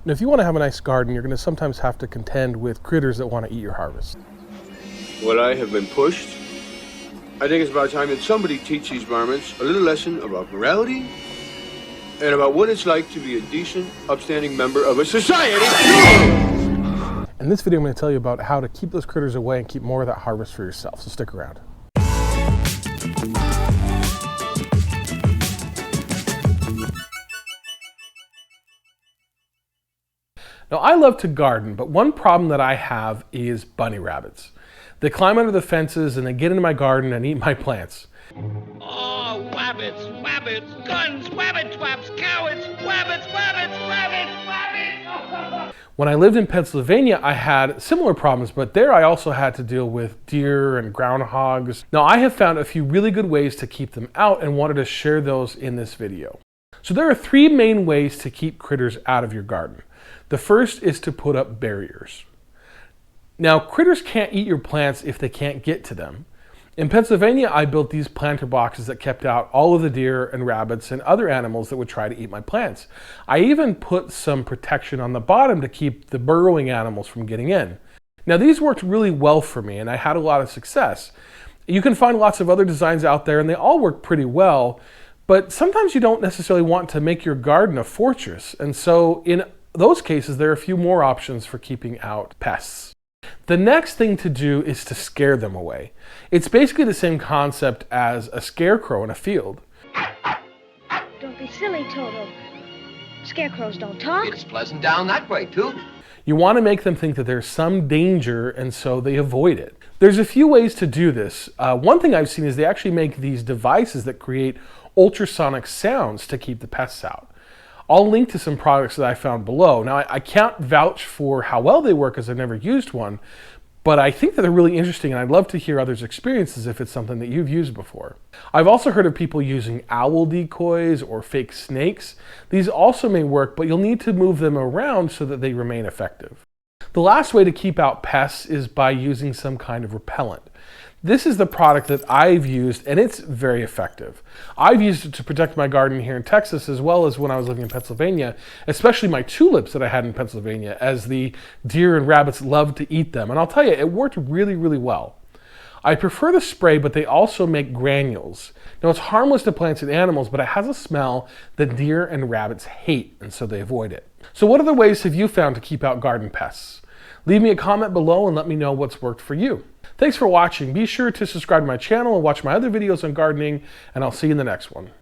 Now, if you want to have a nice garden, you're going to sometimes have to contend with critters that want to eat your harvest. Well, I have been pushed. I think it's about time that somebody teach these varmints a little lesson about morality and about what it's like to be a decent, upstanding member of a society. In this video, I'm going to tell you about how to keep those critters away and keep more of that harvest for yourself, so stick around. Now, I love to garden, but one problem that I have is bunny rabbits. They climb under the fences and they get into my garden and eat my plants. Oh, wabbits, wabbits, guns, wabbit twaps, cowards, wabbits, wabbits, wabbits, wabbits! When I lived in Pennsylvania, I had similar problems, but there I also had to deal with deer and groundhogs. Now, I have found a few really good ways to keep them out and wanted to share those in this video. So there are three main ways to keep critters out of your garden. The first is to put up barriers. Now, critters can't eat your plants if they can't get to them. In Pennsylvania, I built these planter boxes that kept out all of the deer and rabbits and other animals that would try to eat my plants. I even put some protection on the bottom to keep the burrowing animals from getting in. Now, these worked really well for me and I had a lot of success. You can find lots of other designs out there and they all work pretty well, but sometimes you don't necessarily want to make your garden a fortress. And so in those cases, there are a few more options for keeping out pests. The next thing to do is to scare them away. It's basically the same concept as a scarecrow in a field. Don't be silly, Toto. Scarecrows don't talk. It's pleasant down that way, too. You want to make them think that there's some danger and so they avoid it. There's a few ways to do this. One thing I've seen is they actually make these devices that create ultrasonic sounds to keep the pests out. I'll link to some products that I found below. Now, I can't vouch for how well they work as I've never used one, but I think that they're really interesting and I'd love to hear others' experiences if it's something that you've used before. I've also heard of people using owl decoys or fake snakes. These also may work, but you'll need to move them around so that they remain effective. The last way to keep out pests is by using some kind of repellent. This is the product that I've used and it's very effective. I've used it to protect my garden here in Texas as well as when I was living in Pennsylvania, especially my tulips that I had in Pennsylvania, as the deer and rabbits love to eat them. And I'll tell you, it worked really, really well. I prefer the spray, but they also make granules. Now, it's harmless to plants and animals, but it has a smell that deer and rabbits hate, and so they avoid it. So what other ways have you found to keep out garden pests? Leave me a comment below and let me know what's worked for you. Thanks for watching. Be sure to subscribe to my channel and watch my other videos on gardening, and I'll see you in the next one.